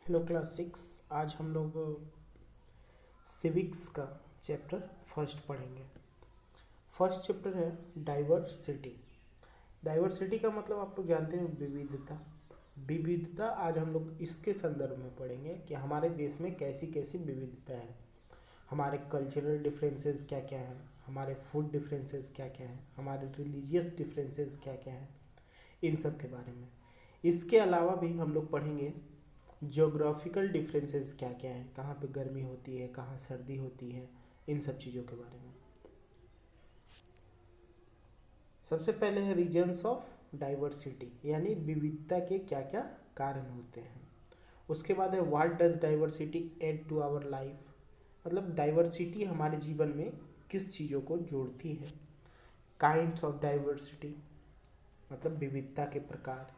Hello class 6। आज हम लोग सिविक्स का चैप्टर फर्स्ट पढ़ेंगे। फर्स्ट चैप्टर है डाइवर्सिटी। डाइवर्सिटी का मतलब आप लोग जानते हैं विविधता। विविधता आज हम लोग इसके संदर्भ में पढ़ेंगे कि हमारे देश में कैसी कैसी विविधता है, हमारे कल्चरल डिफरेंसेस क्या क्या हैं, हमारे फूड डिफरेंसेस क्या क्या हैं, हमारे रिलीजियस डिफरेंसेस क्या क्या हैं, इन सब के बारे में। इसके अलावा भी हम लोग पढ़ेंगे ज्योग्राफिकल डिफरेंसेस क्या क्या हैं, कहाँ पे गर्मी होती है, कहाँ सर्दी होती है, इन सब चीज़ों के बारे में। सबसे पहले है रीजन्स ऑफ डाइवर्सिटी, यानी विविधता के क्या क्या कारण होते हैं। उसके बाद है what does diversity add to our life, मतलब डाइवर्सिटी हमारे जीवन में किस चीज़ों को जोड़ती है। काइंड्स ऑफ डाइवर्सिटी, मतलब विविधता के प्रकार।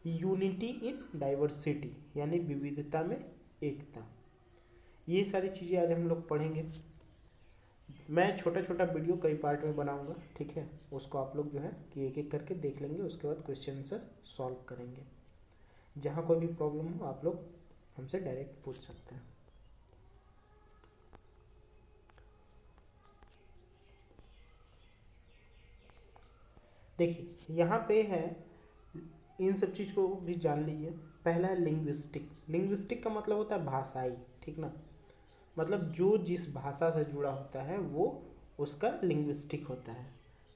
यूनिटी इन डाइवर्सिटी, यानी विविधता में एकता। ये सारी चीज़ें आज हम लोग पढ़ेंगे। मैं छोटा छोटा वीडियो कई पार्ट में बनाऊंगा, ठीक है। उसको आप लोग जो है कि एक एक करके देख लेंगे, उसके बाद क्वेश्चन आंसर सॉल्व करेंगे। जहाँ कोई भी प्रॉब्लम हो आप लोग हमसे डायरेक्ट पूछ सकते हैं। देखिए यहाँ पे है, इन सब चीज़ को भी जान लीजिए। पहला है लिंग्विस्टिक। लिंग्विस्टिक का मतलब होता है भाषाई, ठीक ना। मतलब जो जिस भाषा से जुड़ा होता है वो उसका लिंग्विस्टिक होता है।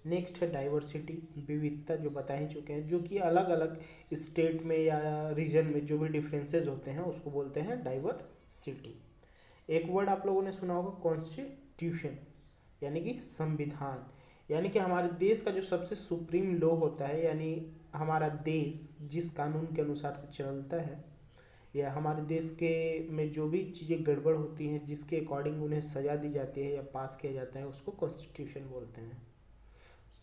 नेक्स्ट है डाइवर्सिटी, विविधता जो बता ही चुके हैं, जो कि अलग अलग स्टेट में या रीजन में जो भी डिफरेंसेस होते हैं उसको बोलते हैं डाइवर्सिटी। एक वर्ड आप लोगों ने सुना होगा कॉन्स्टिट्यूशन, यानी कि संविधान। यानी कि हमारे देश का जो सबसे सुप्रीम लॉ होता है, यानी हमारा देश जिस कानून के अनुसार से चलता है, या हमारे देश के में जो भी चीज़ें गड़बड़ होती हैं जिसके अकॉर्डिंग उन्हें सज़ा दी जाती है या पास किया जाता है, उसको कॉन्स्टिट्यूशन बोलते हैं।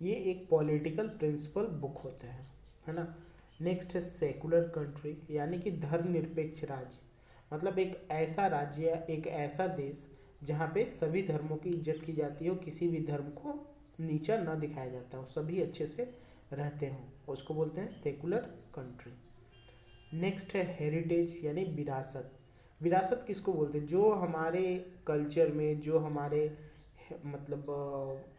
ये एक पॉलिटिकल प्रिंसिपल बुक होता है ना। नेक्स्ट है सेकुलर कंट्री, यानी कि धर्मनिरपेक्ष राज्य। मतलब एक ऐसा राज्य या एक ऐसा देश जहाँ पे सभी धर्मों की इज्जत की जाती है और किसी भी धर्म को नीचा न दिखाया जाता हो, सभी अच्छे से रहते हों, उसको बोलते हैं सेकुलर कंट्री। नेक्स्ट है हेरिटेज, यानी विरासत। विरासत किसको बोलते हैं? जो हमारे कल्चर में, जो हमारे मतलब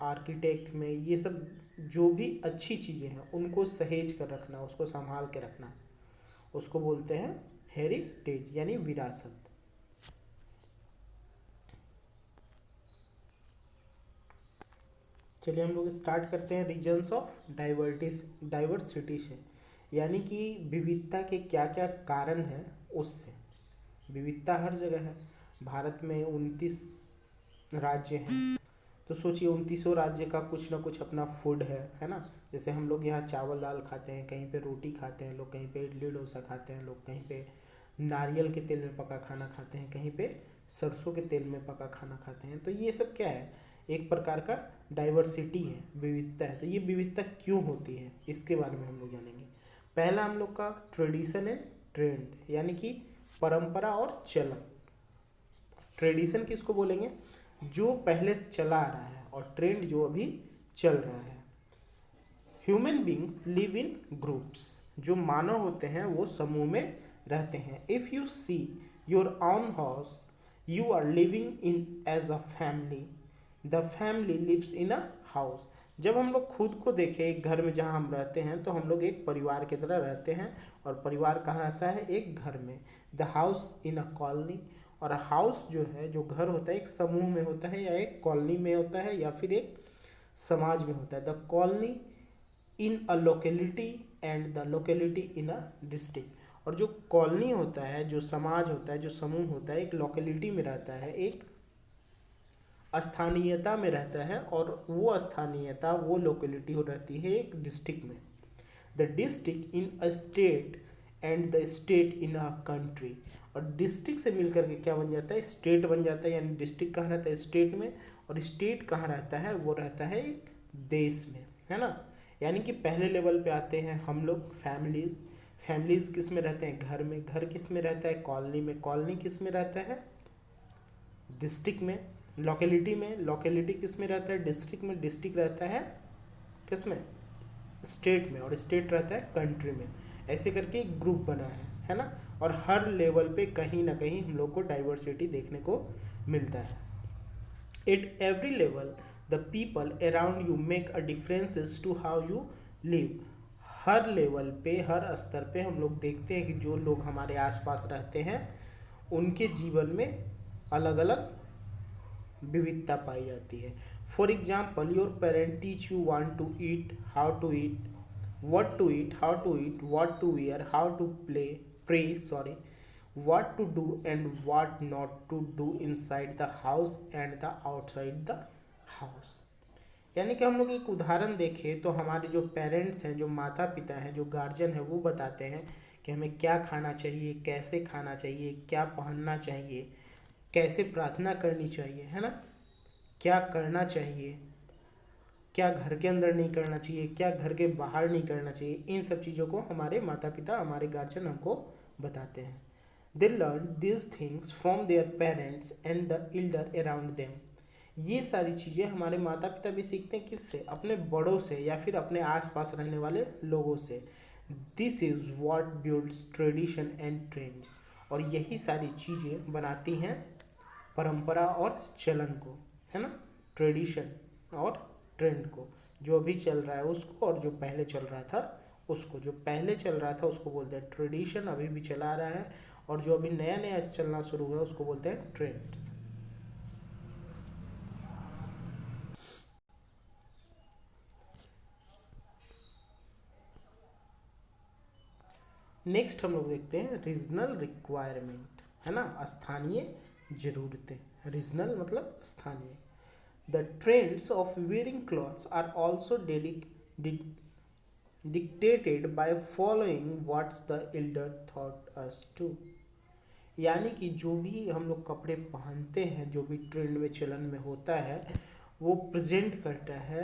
आर्किटेक्ट में, ये सब जो भी अच्छी चीज़ें हैं उनको सहेज कर रखना, उसको संभाल के रखना, उसको बोलते हैं हेरिटेज, यानी विरासत। चलिए हम लोग स्टार्ट करते हैं रीजन्स ऑफ डाइवर्सिटी से, यानी कि विविधता के क्या क्या कारण हैं उससे। विविधता हर जगह है। भारत में 29 राज्य हैं, तो सोचिए 29 राज्य का कुछ ना कुछ अपना फूड है ना। जैसे हम लोग यहाँ चावल दाल खाते हैं, कहीं पे रोटी खाते हैं लोग, कहीं पे इडली डोसा खाते हैं लोग, कहीं पे नारियल के तेल में पका खाना खाते हैं, कहीं पे सरसों के तेल में पका खाना खाते हैं। तो ये सब क्या है? एक प्रकार का डाइवर्सिटी है, विविधता है। तो ये विविधता क्यों होती है इसके बारे में हम लोग जानेंगे। पहला हम लोग का ट्रेडिशन एंड ट्रेंड, यानी कि परंपरा और चलन। ट्रेडिशन किसको बोलेंगे? जो पहले से चला आ रहा है, और ट्रेंड जो अभी चल रहा है। Human beings live in groups, जो मानव होते हैं वो समूह में रहते हैं। If you see your own house, you are living in as a family, the family lives in a house. जब हम लोग खुद को देखें एक घर में जहाँ हम रहते हैं, तो हम लोग एक परिवार की तरह रहते हैं। और परिवार कहाँ रहता है? एक घर में। The house in a colony, और हाउस जो है, जो घर होता है, एक समूह में होता है, या एक कॉलोनी में होता है, या फिर एक समाज में होता है। The colony in a locality and the locality in a district. और जो कॉलोनी होता है, जो समाज होता है, जो समूह होता है, एक लोकेलिटी में रहता है, एक स्थानीयता में रहता है, और वो स्थानीयता, वो लोकेलिटी हो रहती है एक डिस्ट्रिक्ट में। The district in a state and the state in a country. और डिस्ट्रिक्ट से मिलकर के क्या बन जाता है? स्टेट बन जाता है। यानी डिस्ट्रिक्ट कहाँ रहता है? स्टेट में। और स्टेट कहाँ रहता है? वो रहता है एक देश में, है ना। यानी कि पहले लेवल पे आते हैं हम लोग फैमिलीज। फैमिलीज किस में रहते हैं? घर में। घर किस में रहता है? कॉलोनी में। कॉलोनी किस में रहता है? डिस्ट्रिक्ट में। लोकेलिटी में। लोकेलिटी किस में रहता है? डिस्ट्रिक्ट में। डिस्ट्रिक्ट रहता है किस में? स्टेट में। और स्टेट रहता है कंट्री में। ऐसे करके एक ग्रुप बना है ना। और हर लेवल पे कहीं ना कहीं हम लोग को डाइवर्सिटी देखने को मिलता है। At every level the people around you make a differences to how you live. हर लेवल पे, हर स्तर पे हम लोग देखते हैं कि जो लोग हमारे आसपास रहते हैं उनके जीवन में अलग अलग विविधता पाई जाती है। For example, your parent teach you want to eat, how to eat, what to eat, how to eat, what to wear, how to pray, sorry, what to do and what not to do inside the house and the outside the house। यानी कि हम लोग एक उदाहरण देखें तो हमारे जो पेरेंट्स हैं, जो माता पिता हैं, जो गार्जियन है, वो बताते हैं कि हमें क्या खाना चाहिए, कैसे खाना चाहिए, क्या पहनना चाहिए, कैसे प्रार्थना करनी चाहिए, है ना, क्या करना चाहिए, क्या घर के अंदर नहीं करना चाहिए, क्या घर के बाहर नहीं करना चाहिए। इन सब चीज़ों को हमारे माता पिता, हमारे गार्जियन हमको बताते हैं। They learn this things from their parents and the Elder around them. ये सारी चीज़ें हमारे माता पिता भी सीखते हैं किससे? अपने बड़ों से या फिर अपने आसपास रहने वाले लोगों से। This is what builds tradition and trend. और यही सारी चीज़ें बनाती हैं परंपरा और चलन को, है ना, ट्रेडिशन और ट्रेंड को। जो अभी चल रहा है उसको, और जो पहले चल रहा था उसको। जो पहले चल रहा था उसको बोलते हैं ट्रेडिशन, अभी भी चला रहा है, और जो अभी नया नया चलना शुरू हुआ उसको बोलते हैं ट्रेंड्स। नेक्स्ट हम लोग देखते हैं रीजनल रिक्वायरमेंट, है ना, स्थानीय जरूरतें। रीजनल मतलब स्थानीय। The trends of wearing clothes are also dictated by following what the elder taught us to। यानी कि जो भी हम लोग कपड़े पहनते हैं, जो भी ट्रेंड में चलन में होता है, वो प्रेजेंट करता है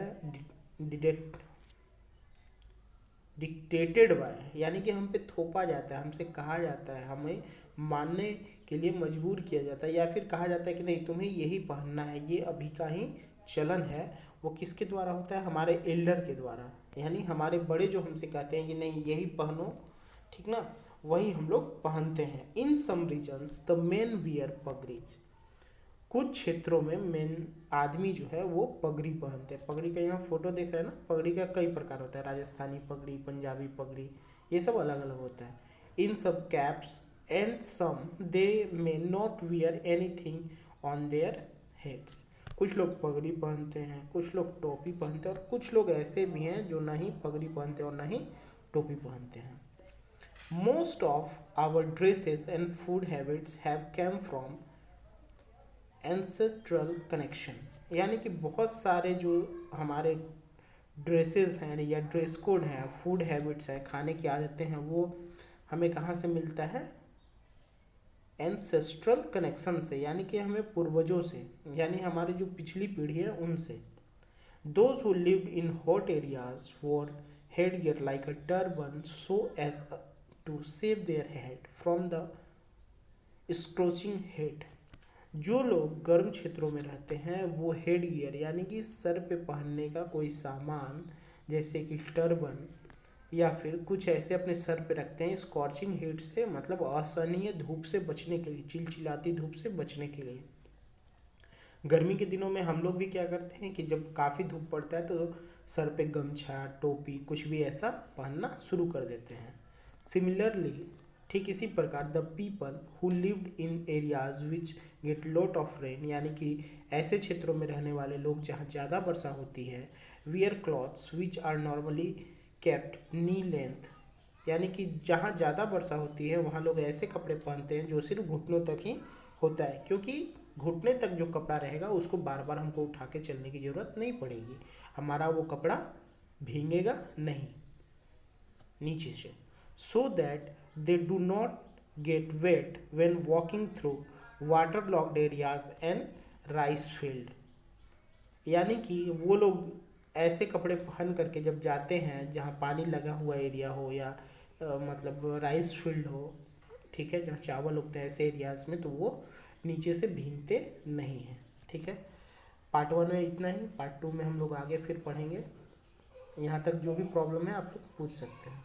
डिक्टेटेड बाय, यानी कि हम पे थोपा जाता है, हमसे कहा जाता है, हमें मानने के लिए मजबूर किया जाता है, या फिर कहा जाता है कि नहीं तुम्हें यही पहनना है, ये अभी का ही चलन है। वो किसके द्वारा होता है? हमारे एल्डर के द्वारा, यानी हमारे बड़े जो हमसे कहते हैं कि नहीं यही पहनो, ठीक ना, वही हम लोग पहनते हैं। इन सम रीजन्स द मेन वियर पगड़ीज। कुछ क्षेत्रों में मेन आदमी जो है वो पगड़ी पहनते हैं। पगड़ी का यहाँ फोटो देख रहे हैं ना, पगड़ी का कई प्रकार होता है, राजस्थानी पगड़ी, पंजाबी पगड़ी, ये सब अलग अलग होता है। इन सब caps and some they may not wear anything on their heads. कुछ लोग पगड़ी पहनते हैं, कुछ लोग टोपी पहनते हैं, और कुछ लोग ऐसे भी हैं जो ना ही पगड़ी पहनते हैं और ना ही टोपी पहनते हैं। Most of our dresses and food habits have come from ancestral connection. यानी कि बहुत सारे जो हमारे ड्रेसेस हैं या ड्रेस कोड हैं, फूड हैबिट्स हैं, खाने की आदतें हैं, वो हमें कहाँ से मिलता है? एंसेस्ट्रल कनेक्शन से, यानी कि हमें पूर्वजों से, यानी हमारी जो पिछली पीढ़ी है उनसे। Those who lived in hot areas wore head gear like a turban so as to save their head from the scorching head. जो लोग गर्म क्षेत्रों में रहते हैं वो हेड गियर, यानी कि सर पे पहनने का कोई सामान, जैसे कि टर्बन या फिर कुछ ऐसे अपने सर पे रखते हैं स्कॉर्चिंग हीट से, मतलब असहनीय धूप से बचने के लिए, चिलचिलाती धूप से बचने के लिए। गर्मी के दिनों में हम लोग भी क्या करते हैं कि जब काफ़ी धूप पड़ता है तो सर पे गमछा, टोपी, कुछ भी ऐसा पहनना शुरू कर देते हैं। सिमिलरली, ठीक इसी प्रकार the people who lived in areas which get lot of rain, यानी कि ऐसे क्षेत्रों में रहने वाले लोग जहाँ ज़्यादा वर्षा होती है, wear clothes which are normally kept knee length, यानी कि जहाँ ज़्यादा वर्षा होती है वहाँ लोग ऐसे कपड़े पहनते हैं जो सिर्फ घुटनों तक ही होता है, क्योंकि घुटने तक जो कपड़ा रहेगा उसको बार बार हमको उठा के चलने की ज़रूरत नहीं पड़ेगी, हमारा वो कपड़ा भीगेगा नहीं नीचे से। So that they do not get wet when walking through waterlogged areas and rice field। यानी कि वो लोग ऐसे कपड़े पहन करके जब जाते हैं जहाँ पानी लगा हुआ एरिया हो या मतलब राइस फील्ड हो, ठीक है, जहाँ चावल उगते हैं ऐसे एरियाज में, तो वो नीचे से भीगते नहीं हैं। ठीक है, पार्ट 1 में इतना ही, पार्ट 2 में हम लोग आगे फिर पढ़ेंगे। यहाँ तक जो भी प्रॉब्लम है आप लोग पूछ सकते हैं।